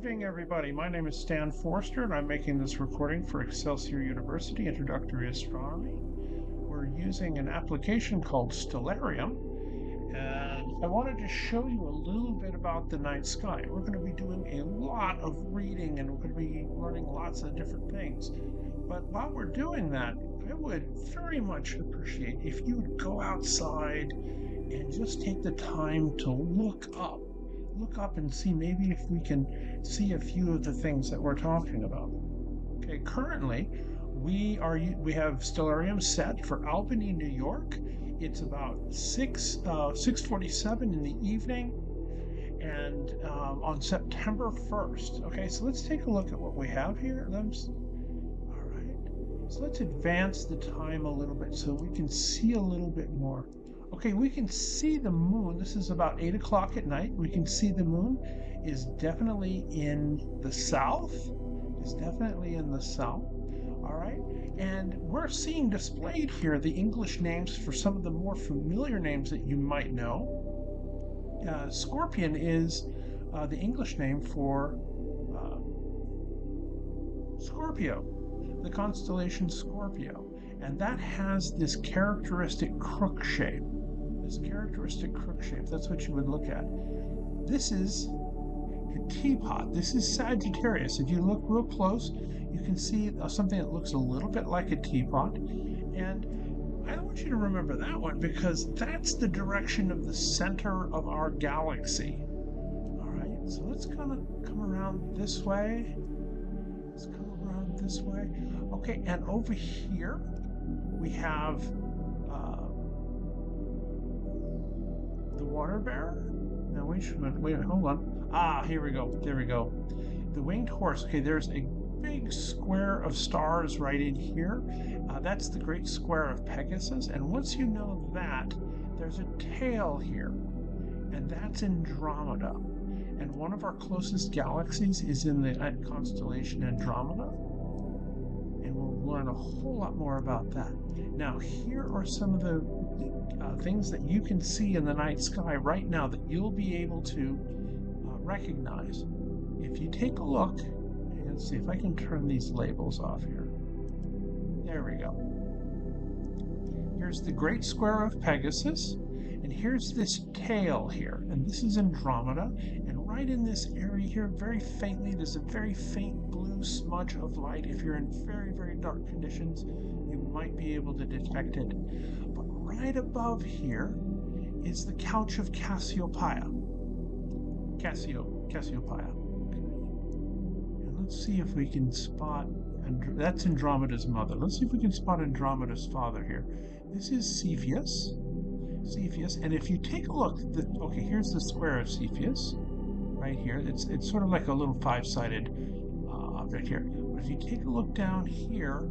evening, everybody. My name is Stan Forster, and I'm making this recording for Excelsior University Introductory Astronomy. We're using an application called Stellarium, and I wanted to show you a little bit about the night sky. We're going to be doing a lot of reading, and we're going to be learning lots of different things. But while we're doing that, I would very much appreciate if you would go outside and just take the time to look up and see maybe if we can see a few of the things that we're talking about. Okay, currently we have Stellarium set for Albany, New York. It's about 6:47 in the evening, and on September 1st. Okay, so let's take a look at what we have here. All right, so let's advance the time a little bit so we can see a little bit more. Okay, we can see the moon. This is about 8 o'clock at night. We can see the moon is definitely in the south. All right, and we're seeing displayed here the English names for some of the more familiar names that you might know. Scorpion is the English name for Scorpio, the constellation Scorpio, and that has this characteristic crook shape. That's what you would look at. This is a teapot. This is Sagittarius. If you look real close, you can see something that looks a little bit like a teapot. And I want you to remember that one because that's the direction of the center of our galaxy. All right, so let's kind of come around this way. Okay, and over here we have the water bear. Now wait, hold on. Here we go. There we go. The winged horse. Okay, there's a big square of stars right in here. That's the great square of Pegasus. And once you know that, there's a tail here, and that's Andromeda. And one of our closest galaxies is in the constellation Andromeda. And we'll learn a whole lot more about that. Now, here are some of the things that you can see in the night sky right now that you'll be able to recognize. If you take a look, and see if I can turn these labels off here. There we go. Here's the great square of Pegasus, and here's this tail here, and this is Andromeda, and right in this area here, very faintly, there's a very faint blue smudge of light. If you're in very, very dark conditions, you might be able to detect it. But right above here is the couch of Cassiopeia. Cassiopeia. And let's see if we can spot, that's Andromeda's mother. Let's see if we can spot Andromeda's father here. This is Cepheus, and if you take a look, okay, here's the square of Cepheus, right here. It's sort of like a little five-sided object here. But if you take a look down here,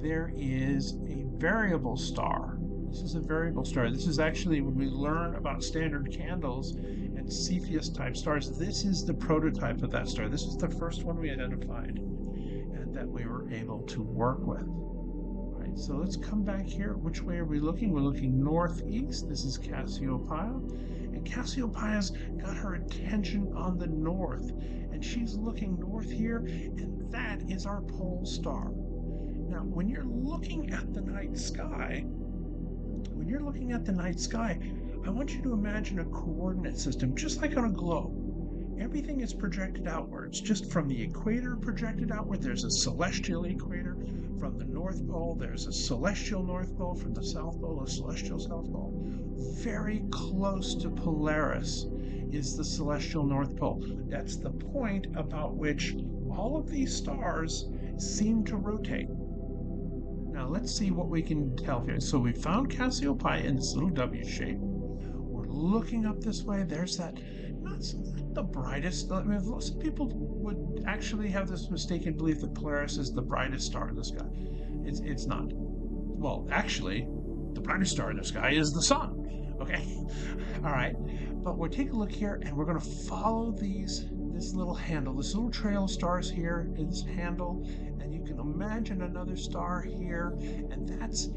there is a variable star. This is a variable star. This is actually when we learn about standard candles and Cepheus-type stars. This is the prototype of that star. This is the first one we identified and that we were able to work with. So let's come back here. Which way are we looking? We're looking northeast. This is Cassiopeia. And Cassiopeia's got her attention on the north. And she's looking north here, and that is our pole star. Now, when you're looking at the night sky, I want you to imagine a coordinate system, just like on a globe. Everything is projected outwards, just from the equator projected outward. There's a celestial equator. From the North Pole, there's a celestial North Pole. From the South Pole, a celestial South Pole. Very close to Polaris is the celestial North Pole. That's the point about which all of these stars seem to rotate. Now let's see what we can tell here. So we found Cassiopeia in this little W shape. We're looking up this way. There's that, not the brightest. I mean, some people would actually have this mistaken belief that Polaris is the brightest star in the sky. It's not. Well, actually, the brightest star in the sky is the sun. Okay, all right. But we'll take a look here, and we're going to follow this little handle, this little trail of stars here in this handle, and you can imagine another star here, and that's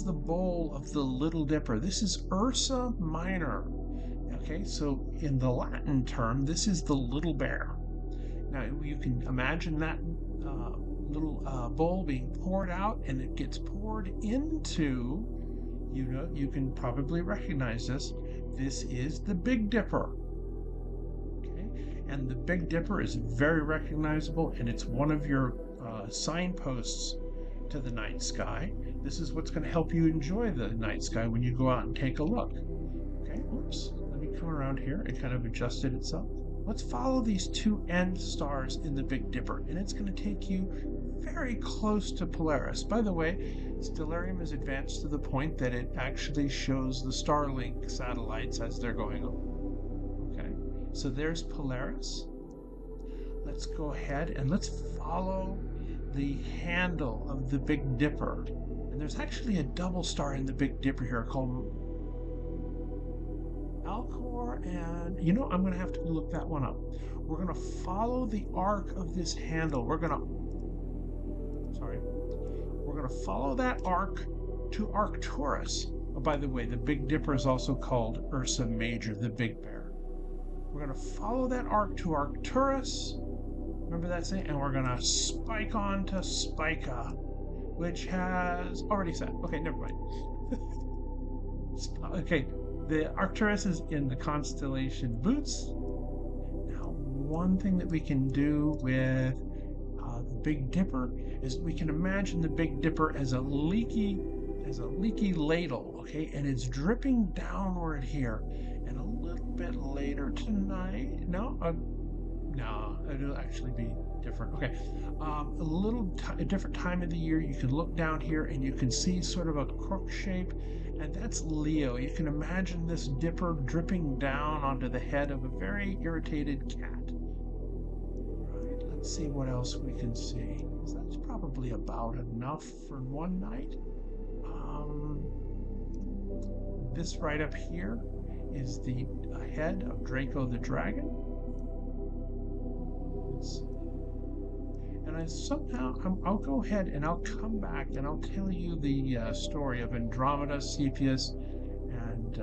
the bowl of the Little Dipper. This is Ursa Minor. Okay, so in the Latin term, this is the little bear. Now you can imagine that little bowl being poured out, and it gets poured into, you can probably recognize this. This is the Big Dipper. Okay, and the Big Dipper is very recognizable, and it's one of your signposts to the night sky. This is what's going to help you enjoy the night sky when you go out and take a look. Okay, oops, let me come around here. It kind of adjusted itself. Let's follow these two end stars in the Big Dipper, and it's going to take you very close to Polaris. By the way, Stellarium is advanced to the point that it actually shows the Starlink satellites as they're going on. Okay, so there's Polaris. Let's go ahead and let's follow the handle of the Big Dipper. And there's actually a double star in the Big Dipper here called Alcor, and I'm going to have to look that one up. We're going to follow the arc of this handle. We're going to follow that arc to Arcturus. Oh, by the way, the Big Dipper is also called Ursa Major, the Big Bear. We're going to follow that arc to Arcturus. Remember that saying? And we're going to spike on to Spica, which has already set. Okay, never mind. Okay, the Arcturus is in the constellation Boots. Now, one thing that we can do with the Big Dipper is we can imagine the Big Dipper as a leaky ladle, okay, and it's dripping downward here. And a little bit later tonight, no, it'll actually be different. Okay, a different time of the year, you can look down here and you can see sort of a crook shape, and that's Leo. You can imagine this dipper dripping down onto the head of a very irritated cat. Right, let's see what else we can see. So that's probably about enough for one night. This right up here is the head of Draco the Dragon. And I'll go ahead and I'll come back and I'll tell you the story of Andromeda, Cepheus, and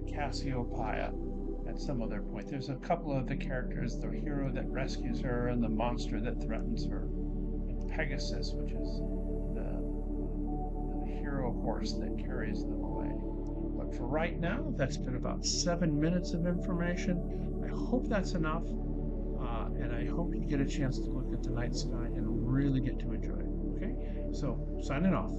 Cassiopeia at some other point. There's a couple of the characters, the hero that rescues her and the monster that threatens her, and Pegasus, which is the hero horse that carries them away. But for right now, that's been about 7 minutes of information. I hope that's enough, and I hope you get a chance to look at the night sky and really get to enjoy it. Okay, so signing off.